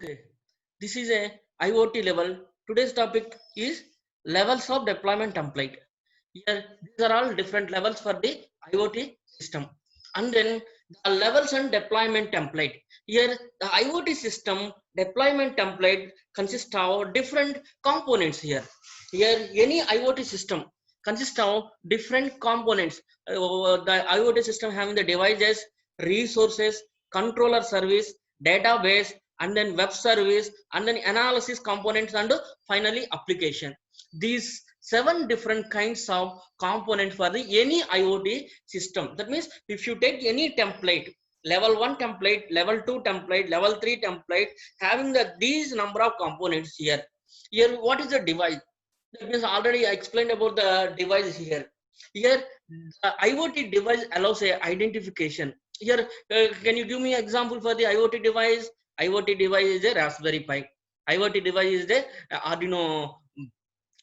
Okay, this is a IoT level. Today's topic is levels of deployment template. Here, these are all different levels for the IoT system. And then the levels and deployment template. Here, the IoT system deployment template consists of different components here. Here, any IoT system consists of different components. The IoT system having the devices, resources, controller service, database, and then web service, and then analysis components, and finally application. These seven different kinds of components for the any IoT system. That means if you take any template, level 1 template, level 2 template, level 3 template, having these number of components here. Here, what is the device? That means already I explained about the device here. Here, the IoT device allows a identification. Here, can you give me an example for the IoT device? IoT device is a Raspberry Pi. IoT device is the Arduino.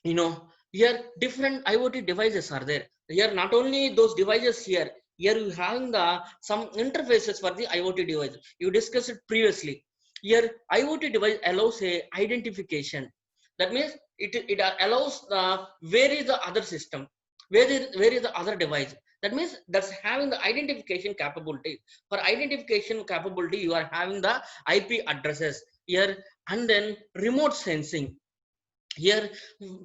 You know, here different IoT devices are there. Here, not only those devices here. Here you having the some interfaces for the IoT device. You discussed it previously. Here, IoT device allows a identification. That means it allows where is the other system, where is the other device. That means that's having the identification capability. For identification capability, you are having the IP addresses here, and then remote sensing. Here,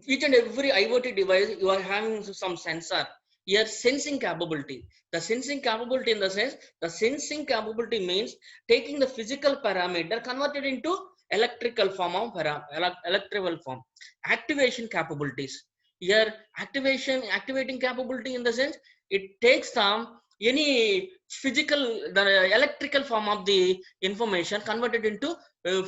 each and every IoT device, you are having some sensor. Here, sensing capability. The sensing capability, in the sense, the sensing capability means taking the physical parameter converted into electrical form of electrical form. Activation capabilities. Here, activating capability, in the sense, it takes some any physical, the electrical form of the information converted into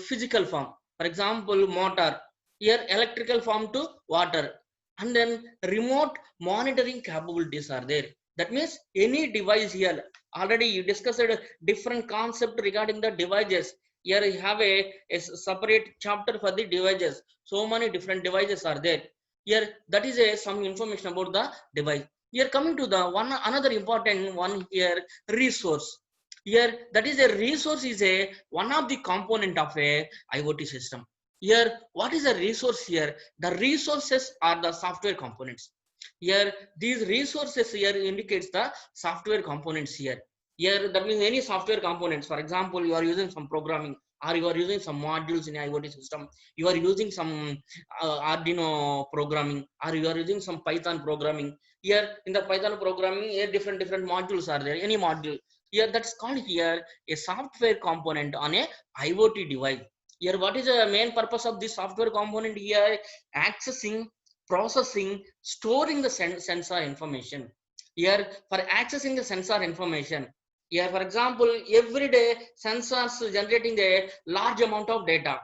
physical form. For example, motor. Here, electrical form to water. And then remote monitoring capabilities are there. That means any device here, already you discussed a different concept regarding the devices. Here you have a separate chapter for the devices. So many different devices are there. Here, that is some information about the device. Here, coming to the one another important one here, resource. Here, that is a resource is a one of the component of a IoT system. Here, what is the resource here? The resources are the software components. Here, these resources here indicates the software components here. Here, that means any software components. For example, you are using some programming, or you are using some modules in IoT system. You are using some Arduino programming, or you are using some Python programming. Here, in the Python programming, here different modules are there. Any module here, that's called here a software component on a IoT device. Here, what is the main purpose of this software component here? Accessing, processing, storing the sensor information. Here, for accessing the sensor information. Here, for example, every day sensors generating a large amount of data.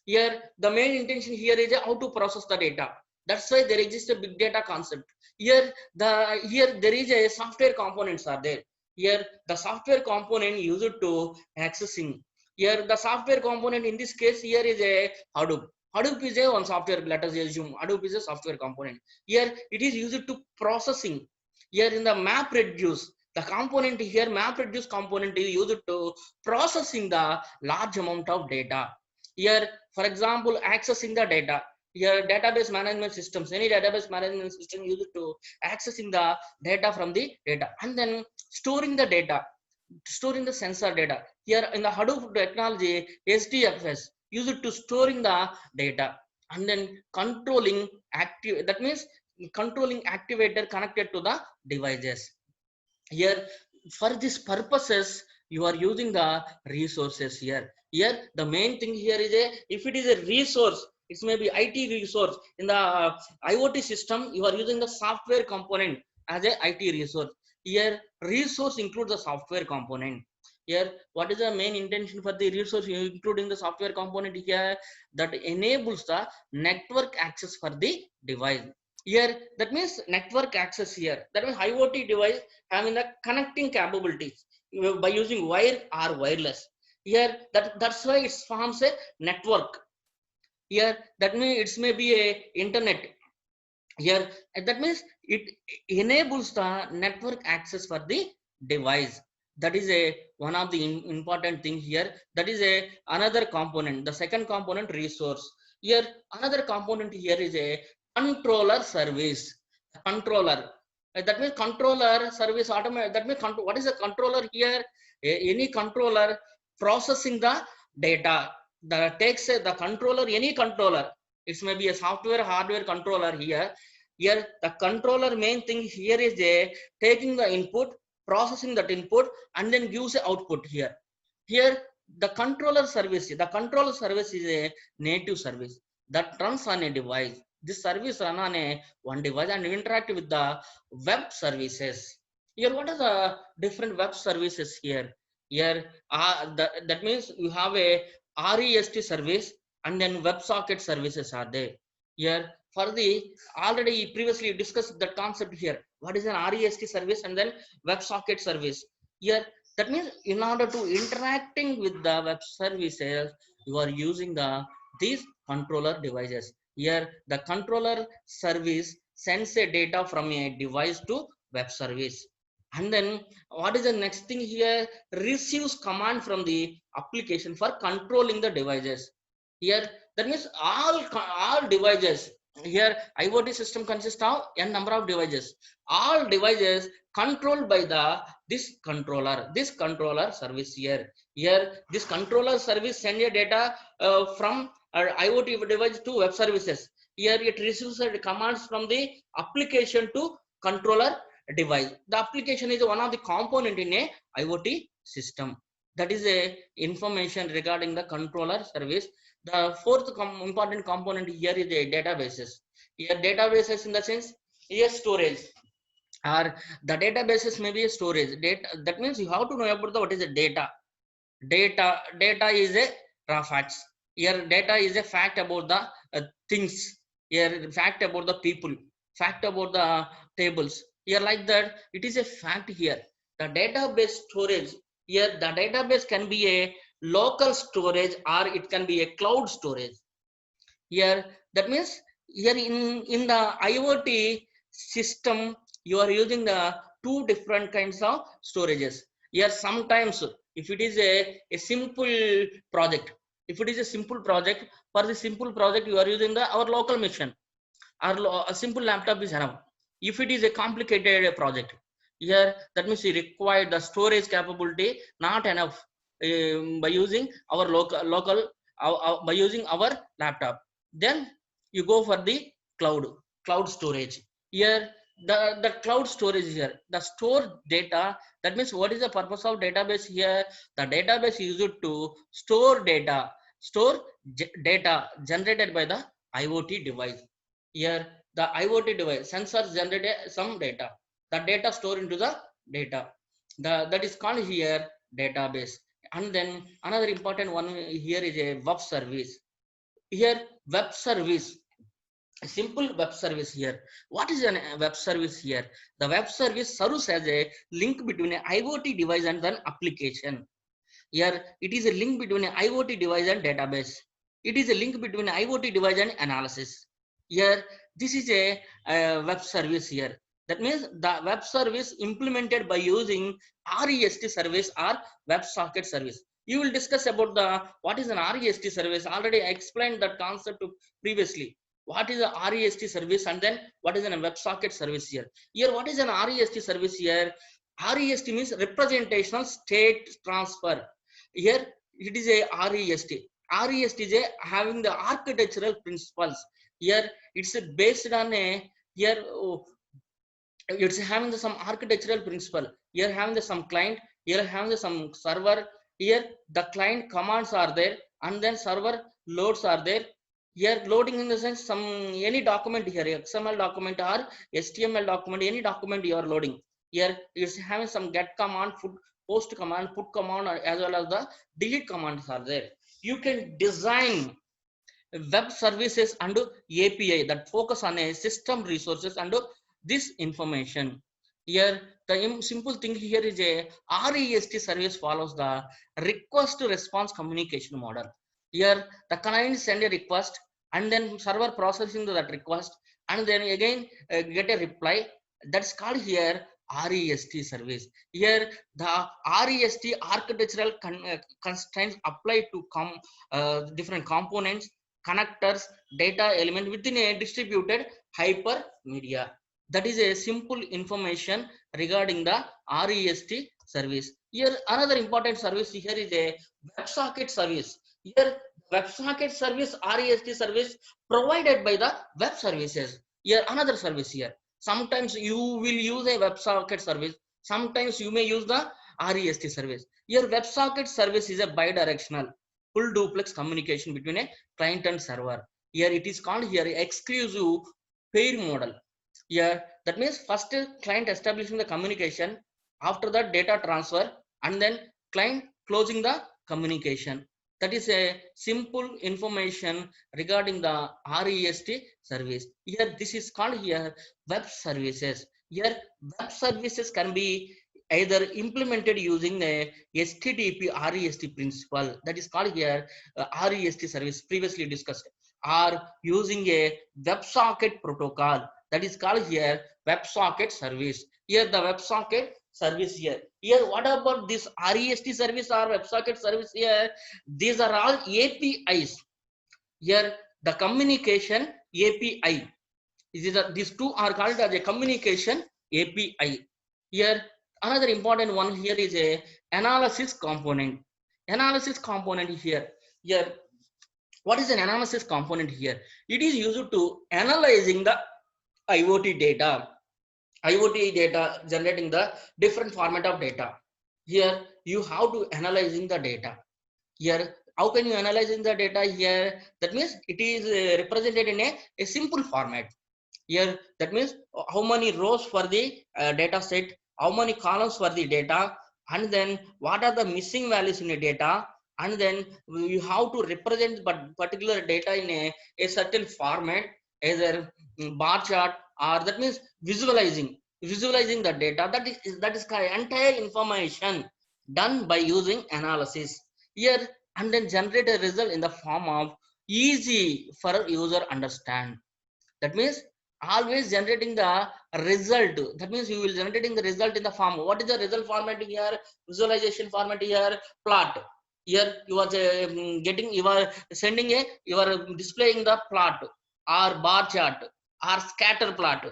Here, the main intention here is how to process the data. That's why there exists a big data concept. Here there is a software components are there. Here, the software component used to accessing. Here, the software component in this case here is a Hadoop. Hadoop is a one software. Let us assume Hadoop is a software component. Here, it is used to processing. Here, in the MapReduce, the component here, MapReduce component is used to processing the large amount of data. Here, for example, accessing the data. Here, database management systems, any database management system used to accessing the data from the data, and then storing the data, storing the sensor data. Here in the Hadoop technology, HDFS used to storing the data, and then controlling active. That means controlling activator connected to the devices. Here, for these purposes, you are using the resources here. Here, the main thing here is if it is a resource, it may be IT resource. In the IoT system, you are using the software component as a IT resource. Here, resource includes the software component. Here, what is the main intention for the resource, including the software component here? That enables the network access for the device. Here, that means network access here. That means IoT device having the connecting capabilities by using wire or wireless. Here, that's why it forms a network. Here, that means it may be a internet. Here, that means it enables the network access for the device. That is a one of the important thing here. That is a another component. The second component, resource. Here another component here is a controller service. Controller, that means controller service automatic. That means what is a controller here? Any controller processing the data. The takes the controller, any controller, it may be a software hardware controller. Here the controller main thing here is a taking the input, processing that input, and then gives a output. Here the controller service is a native service that runs on a device. This service run on a one device and interact with the web services. Here what are the different web services here that means you have a REST service, and then WebSocket services are there. Here for the already previously discussed that concept here. What is an REST service and then WebSocket service? Here that means in order to interacting with the web services, you are using these controller devices. Here the controller service sends a data from a device to web service, and then what is the next thing here? Receives command from the application for controlling the devices. Here that means all devices. Here IoT system consists of n number of devices. All devices controlled by this controller service. Here this controller service send a data from IoT device to web services. Here it receives commands from the application to controller device. The application is one of the component in a IoT system. That is a information regarding the controller service. The fourth important component here is a databases. Here databases in the sense, here storage, or the databases may be a storage data. That means you have to know about what is the data is a raw facts. Here data is a fact about the things. Here fact about the people, fact about the tables. Here like that, it is a fact. Here the database storage, here the database can be a local storage or it can be a cloud storage. Here that means here in the IoT system, you are using the two different kinds of storages. Here sometimes if it is a simple project, if it is a simple project, for the simple project you are using our local machine, or a simple laptop is enough. If it is a complicated project, here that means you require the storage capability not enough, by using our local by using our laptop, then you go for the cloud storage. Here the cloud storage, here the store data. That means what is the purpose of database? Here the database is used to store data generated by the IoT device. Here the IoT device sensors generate some data. The data stored into the data, that is called here database. And then another important one here is a web service. Here web service, a simple web service. Here what is a web service? Here the web service serves as a link between an IoT device and an application. Here it is a link between an IoT device and database. It is a link between IoT device and analysis. Here this is a web service. Here that means the web service implemented by using REST service or WebSocket service. You will discuss about the what is an REST service. Already I explained that concept previously. What is a REST service and then what is a WebSocket service? Here what is an REST service? Here REST means representational state transfer. Here it is a REST. REST is a having the architectural principles. Here it's based on a, here it's having some architectural principle. Here having some client, here having some server. Here the client commands are there and then server loads are there. Here loading in the sense some any document, here XML document or HTML document, any document you are loading. Here it's having some get command, post command, put command, as well as the delete commands are there. You can design web services and API that focus on a system resources and this information. Here the simple thing here is a REST service follows the request response communication model. Here the client send a request and then server processing that request and then again get a reply. That's called here REST service. Here, the REST architectural constraints apply to different components, connectors, data element within a distributed hypermedia. That is a simple information regarding the REST service. Here, another important service here is a WebSocket service. Here, WebSocket service, REST service provided by the web services. Here, another service here. Sometimes you will use a WebSocket service. Sometimes you may use the REST service. Here, WebSocket service is a bidirectional, full duplex communication between a client and server. Here, it is called here exclusive pair model. Here, that means first client establishing the communication, after that data transfer, and then client closing the communication. That is a simple information regarding the REST service. Here, this is called here web services. Here, web services can be either implemented using a HTTP REST principle, that is called here REST service previously discussed, or using a WebSocket protocol, that is called here WebSocket service. Here the WebSocket service here. Here what about this REST service or WebSocket service here? These are all APIs. Here the communication API. These two are called as a communication API. Here another important one here is a analysis component. Analysis component here. Here what is an analysis component here? It is used to analyzing the IoT data. IoT data generating the different format of data. Here you have to analyzing the data. Here how can you analyzing the data here? That means it is represented in a simple format. Here that means how many rows for the data set, how many columns for the data, and then what are the missing values in the data, and then you have to represent but particular data in a certain format, either bar chart, or that means visualizing the data. That is entire information done by using analysis here, and then generate a result in the form of easy for user understand. That means always generating the result. That means you will generating the result in the form. What is the result format here? Visualization format here, plot. Here you are getting, you are sending a, you are displaying the plot or bar chart or scatter plot,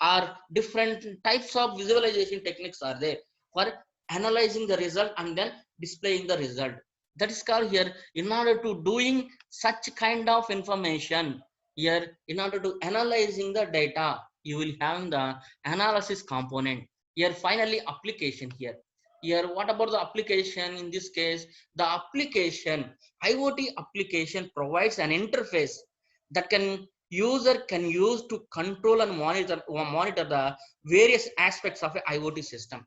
or different types of visualization techniques are there for analyzing the result and then displaying the result. That is called here, in order to doing such kind of information, here in order to analyzing the data, you will have the analysis component. Here finally application here. Here what about the application? In this case the application, IoT application provides an interface that can user can use to control and monitor the various aspects of a IoT system.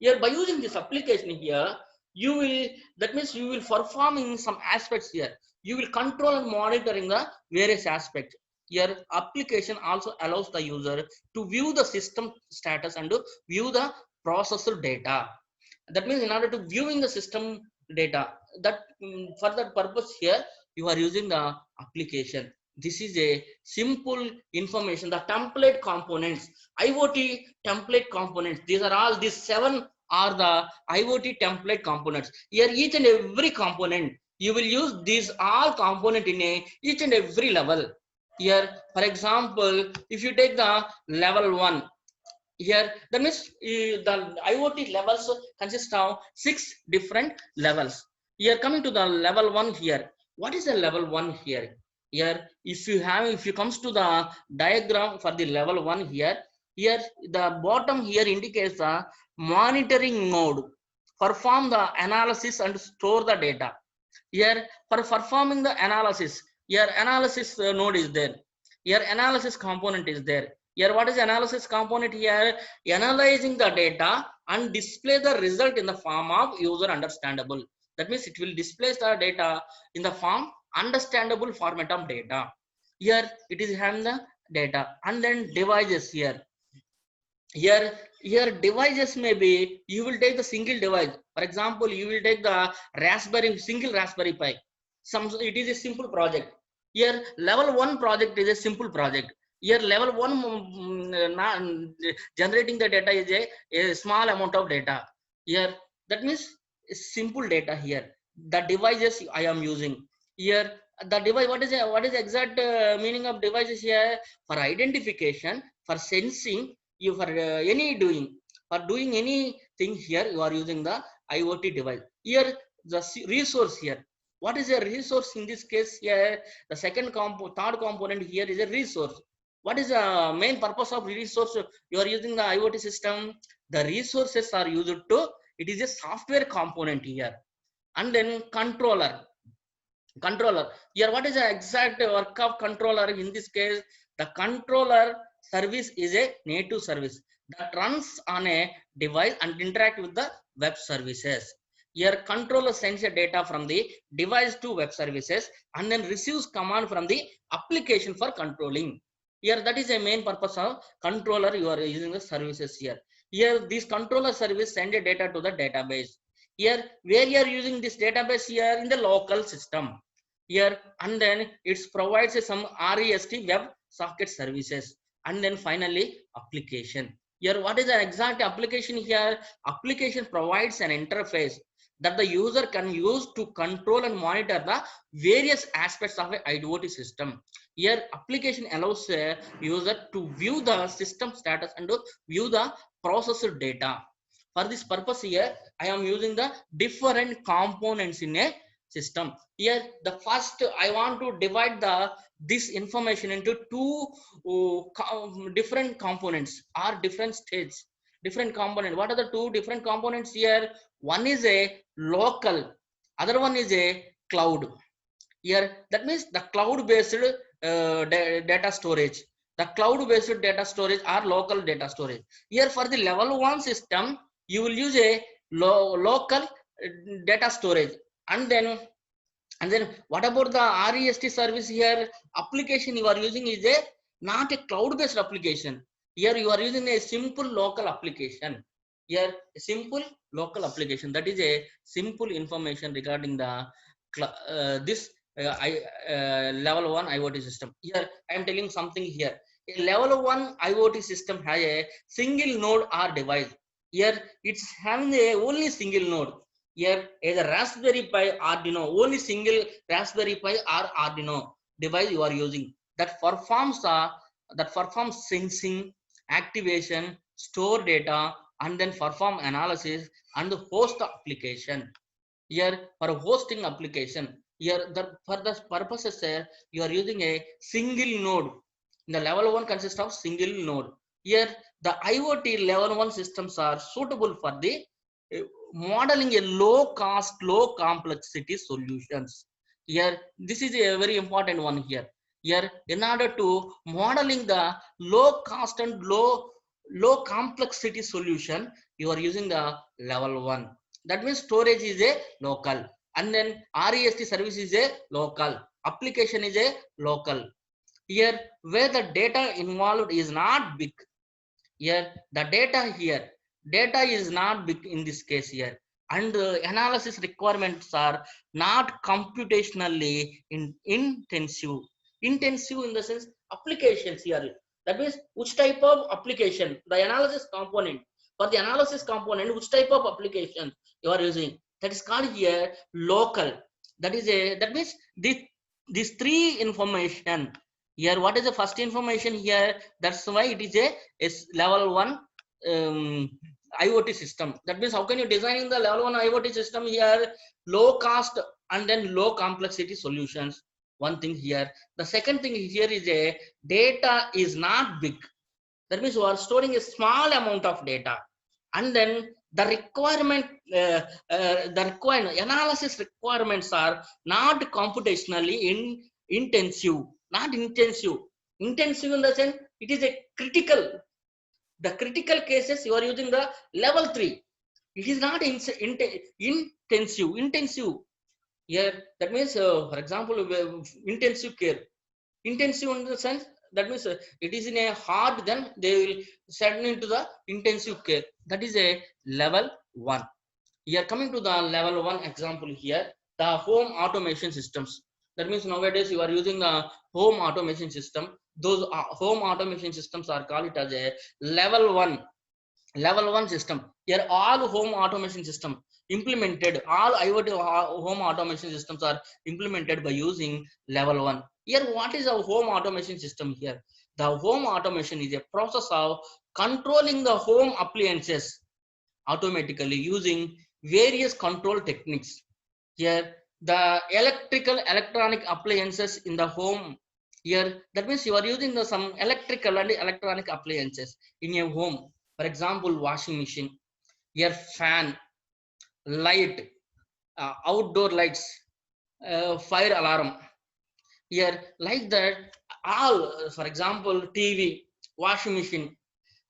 Here by using this application here, you will, that means you will performing some aspects here. You will control and monitoring the various aspects. Your application also allows the user to view the system status and to view the processor data. That means in order to viewing the system data, that for that purpose here you are using the application. This is a simple information. The template components, IoT template components, these are all, these 7 are the IoT template components. Here each and every component you will use these all component in each and every level. Here for example, if you take the level 1, here that means the IoT levels consist of 6 different levels. Here coming to the level 1 here, what is the level 1 here? Here if you comes to the diagram for the level 1 here, here the bottom here indicates the monitoring node, perform the analysis and store the data. Here for performing the analysis, here analysis node is there, here analysis component is there. Here what is analysis component? Here analyzing the data and display the result in the form of user understandable. That means it will display the data in the form understandable format of data. Here it is having the data, and then devices here. Here devices may be, you will take the single device. For example, you will take the single Raspberry Pi. It is a simple project. Here level 1 project is a simple project. Here level 1 generating the data is a small amount of data. Here that means simple data. Here the devices I am using. Here the device, what is the exact meaning of devices here? For identification, for sensing, you for any doing, for doing anything here you are using the IoT device. Here the resource here. What is a resource in this case here? The third component here is a resource. What is the main purpose of resource? You are using the IoT system. The resources are used to, it is a software component here. And then controller here, what is the exact work of controller? In this case, the controller service is a native service that runs on a device and interact with the web services. Here controller sends a data from the device to web services and then receives command from the application for controlling. Here that is a main purpose of controller. You are using the services here. Here this controller service send a data to the database. Here where you are using this database? Here in the local system here. And then it provides some REST web socket services. And then finally application. Here what is the exact application? Here application provides an interface that the user can use to control and monitor the various aspects of a IoT system. Here application allows a user to view the system status and to view the processed data. For this purpose here I am using the different components in a system. Here the first I want to divide the this information into two different components or different states. Different component. What are the two different components here? One is a local, other one is a cloud. Here that means the cloud based data storage. The cloud based data storage or local data storage. Here for the level 1 system you will use a local data storage. And then what about the REST service? Here application you are using is a not a cloud based application. Here you are using a simple local application. Here a simple local application, that is a simple information regarding the this level 1 IoT system. Here I am telling something here. A level 1 IoT system has a single node or device. Here it's having a only single node. Here is a Raspberry Pi Arduino, only single Raspberry Pi or Arduino device you are using that performs sensing, activation, store data, and then perform analysis and host the application. Here for hosting application, here for the purposes you are using a single node. The level 1 consists of single node. Here the IoT level 1 systems are suitable for the modeling a low cost, low complexity solutions. Here this is a very important one here. Here in order to modeling the low cost and low complexity solution, you are using the level 1. That means storage is a local, and then REST service is a local, application is a local. Here where the data involved is not big. Here the data is not big in this case here, and analysis requirements are not computationally intensive. Intensive in the sense applications here. That means which type of application, the analysis component. For the analysis component, which type of application you are using, that is called here local. That means these three information here. What is the first information here? That's why it is level 1 IoT system. That means how can you design the level 1 IoT system here? Low cost and then low complexity solutions. One thing here. The second thing here is a data is not big. That means you are storing a small amount of data, and then the analysis requirements are not computationally intensive. Not intensive. Intensive in the sense it is a critical. The critical cases you are using the level 3. It is not intensive. Here that means for example intensive care. Intensive in the sense that means it is in a hard, then they will send into the intensive care. That is a level 1. Here coming to the level 1 example here, the home automation systems. That means nowadays you are using the home automation system. those home automation systems are called it as a level 1 system. Here all home automation system implemented, all IoT home automation systems are implemented by using level 1. Here what is a home automation system? Here the home automation is a process of controlling the home appliances automatically using various control techniques. Here the electronic appliances in the home, here that means you are using the some electrical and electronic appliances in your home. For example, washing machine, your fan, light, outdoor lights, fire alarm. Here like that, all for example TV, washing machine,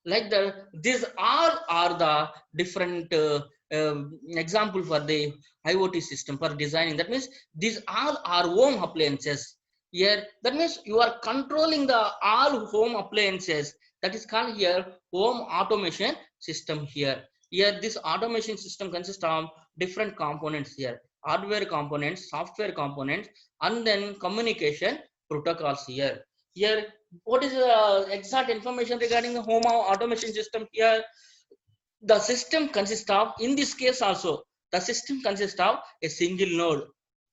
like that, these all are the different example for the IoT system for designing. That means these all are home appliances. Here that means you are controlling the all home appliances, that is called here home automation system. Here this automation system consists of different components. Here hardware components, software components, and then communication protocols. Here what is the exact information regarding the home automation system? Here the system consists of, in this case also, the system consists of a single node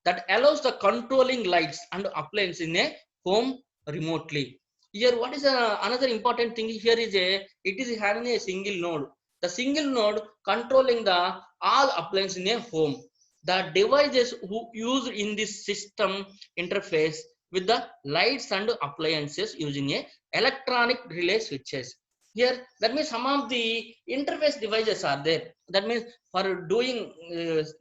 that allows the controlling lights and appliance in a home remotely. Here what is another important thing here is it is having a single node, the single node controlling the all appliances in a home. The devices who used in this system interface with the lights and appliances using a electronic relay switches. Here that means some of the interface devices are there. That means for doing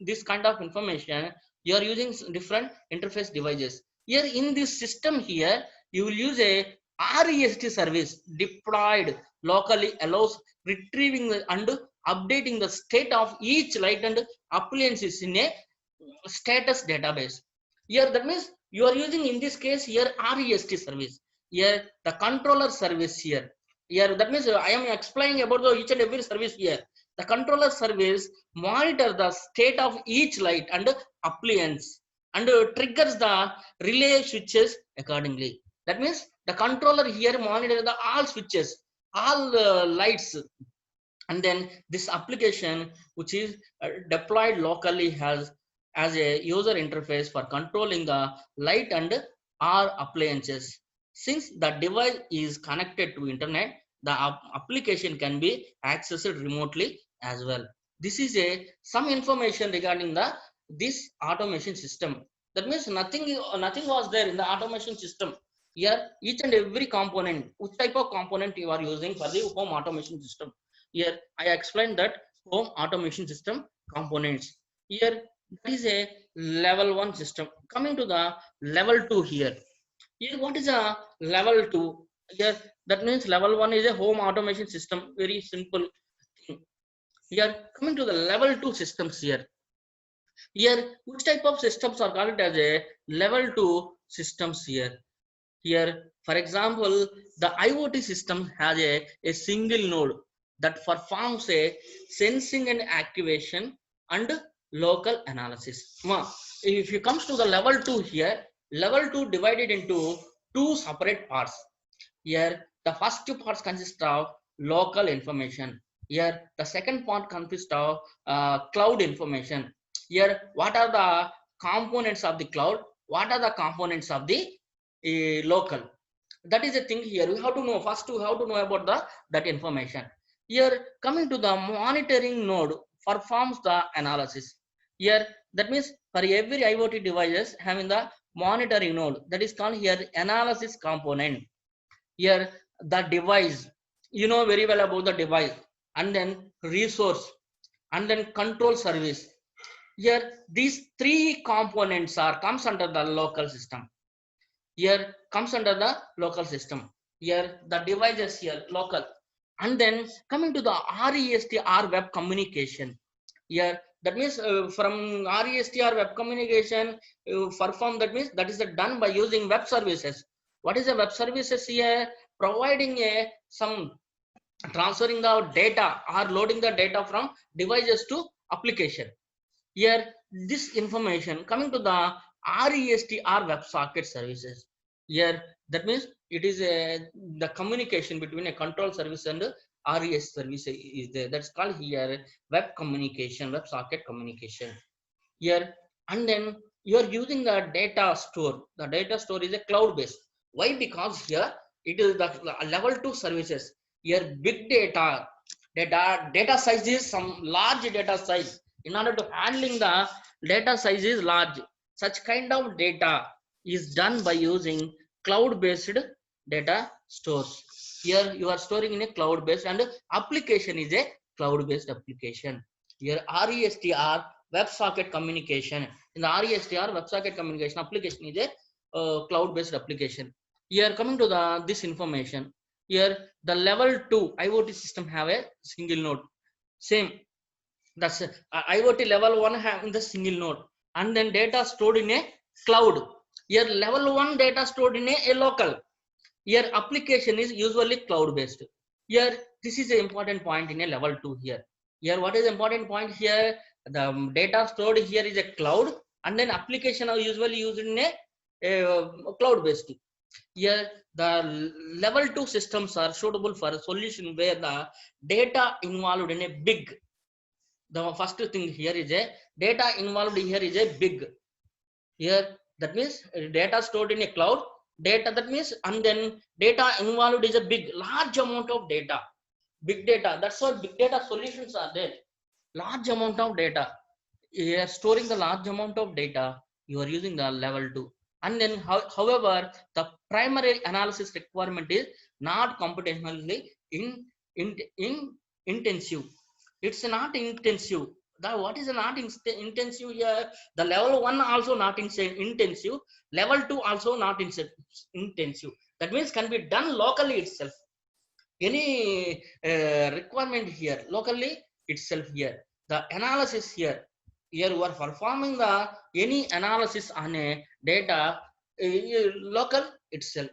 this kind of information, you are using different interface devices. Here in this system, here you will use a REST service deployed locally, allows retrieving and updating the state of each light and appliances in a status database. Here that means you are using, in this case here, REST service. Here the controller service. Here that means I am explaining about the each and every service. Here the controller service monitor the state of each light and appliance and triggers the relay switches accordingly. That means the controller here monitor the all switches, all lights, and then this application which is deployed locally has as a user interface for controlling the light and our appliances. Since the device is connected to internet, the application can be accessed remotely as well. This is a some information regarding the this automation system. That means nothing was there in the automation system. Here each and every component, which type of component you are using for the home automation system. Here I explained that home automation system components. Here that is a level 1 system. Coming to the level 2 here. Here what is a level 2? Here that means level 1 is a home automation system. Very simple thing. Here coming to the level 2 systems here. Here which type of systems are called as a level 2 systems here? Here, for example, the IoT system has a single node that performs a sensing and activation and local analysis. If you comes to the level 2 here, level 2 divided into two separate parts. Here, the first two parts consist of local information. Here, the second part consists of cloud information. Here, what are the components of the cloud? What are the components of the local? That is a thing here. We have to know first. We have to know about that information. Here, coming to the monitoring node performs the analysis. Here, that means for every IoT devices having the monitoring node, that is called here analysis component. Here the device, you know very well about the device, and then resource, and then control service. Here these three components are comes under the local system. Here comes under the local system. Here the devices here local, and then coming to the REST or web communication. Here that means from REST or web communication perform, that means that is done by using web services. What is the web services here? Providing a some transferring the data or loading the data from devices to application. Here this information coming to the REST or WebSocket services. Here, that means it is the communication between a control service and RES service is there. That's called here web communication, web socket communication. Here, and then you are using the data store. The data store is a cloud based. Why? Because here it is the level 2 services. Here, big data size is some large data size. In order to handling the data size is large. Such kind of data is done by using cloud based data stores. Here you are storing in a cloud based, and application is a cloud based application. Here RESTR WebSocket communication. In the RESTR WebSocket communication application is a cloud based application. Here coming to the this information. Here the level 2 IoT system have a single node. Same, that's IoT level 1 have in the single node, and then data stored in a cloud. Here level 1 data stored in a local. Here application is usually cloud based. Here this is an important point in a level 2 here. Here what is important point here? The data stored here is a cloud, and then application are usually used in a cloud based. Here the level 2 systems are suitable for a solution where the data involved in a big. The first thing here is a data involved here is a big. Here that means data stored in a cloud, data, that means, and then data involved is a big large amount of data, big data. That's why big data solutions are there. Large amount of data, you are storing the large amount of data, you are using the level 2. And then however the primary analysis requirement is not computationally in intensive. It's not intensive. The what is not intensive here? The level 1 also not intensive, level 2 also not intensive. That means can be done locally itself. Any requirement here locally itself. Here the analysis here, you are performing the any analysis on a data local itself.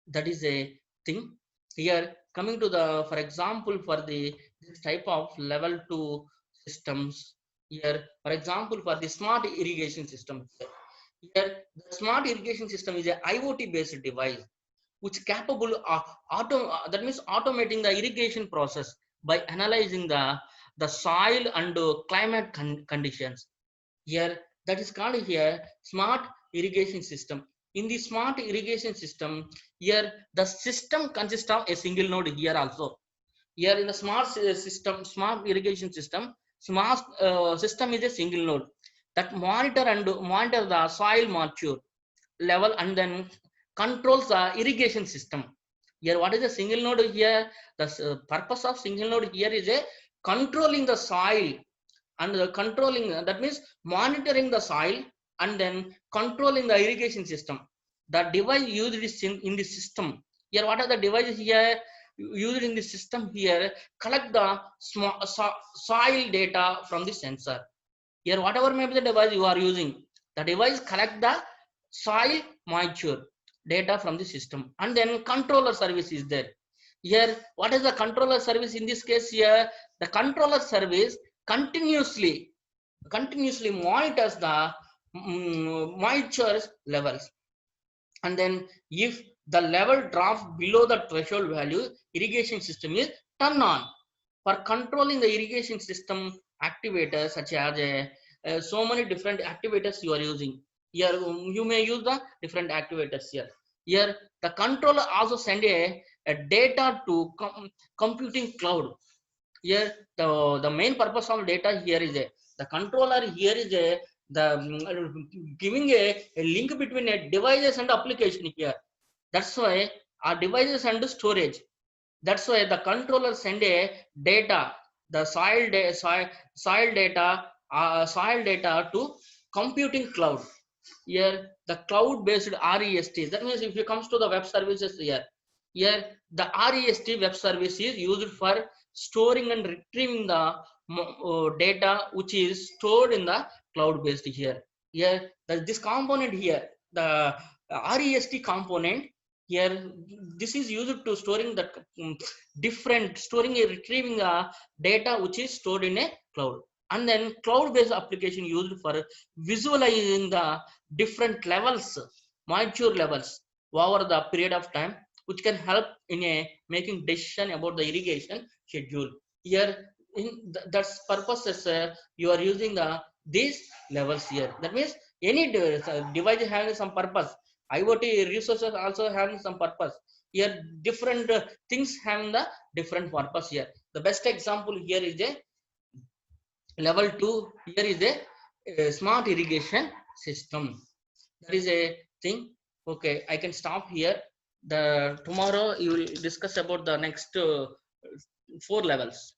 That is a thing. Here coming to the, for example, for the this type of level 2 systems. Here for example for the smart irrigation system. Here the smart irrigation system is a IoT based device which capable of that means automating the irrigation process by analyzing the soil and climate conditions. Here that is called here smart irrigation system. In the smart irrigation system, here the system consists of a single node. Here also, here in the smart system, smart irrigation system, smart system is a single node that monitor the soil moisture level and then controls the irrigation system. Here what is a single node here? The purpose of single node here is a controlling the soil and the controlling, that means monitoring the soil and then controlling the irrigation system. The device used is in the system. Here what are the devices here used in the system? Here collect the soil data from the sensor. Here whatever may be the device you are using, the device collect the soil moisture data from the system, and then controller service is there. Here what is the controller service? In this case here the controller service continuously monitors the moisture levels, and then if the level drops below the threshold value, irrigation system is turned on. For controlling the irrigation system activators, such as so many different activators you are using. Here you may use the different activators here. Here the controller also send a data to computing cloud. Here the main purpose of data here is a, the controller here is a the giving a link between a devices and application here. That's why our devices and storage. That's why the controller send a data, the soil data to computing cloud. Here the cloud based REST. That means if it comes to the web services here the REST web service is used for storing and retrieving the data which is stored in the cloud based here. Here this component here, the REST component here, this is used to storing the different storing and retrieving the data which is stored in a cloud. And then cloud based application used for visualizing the different levels, moisture levels. over the period of time, which can help in a making decision about the irrigation schedule. Here, in that's purposes, you are using the these levels here. That means any device having some purpose. IoT resources also having some purpose. Here, different things having the different purpose here. The best example here is a level 2. Here is a smart irrigation system. That is a thing. Okay, I can stop here. The tomorrow you will discuss about the next 4 levels.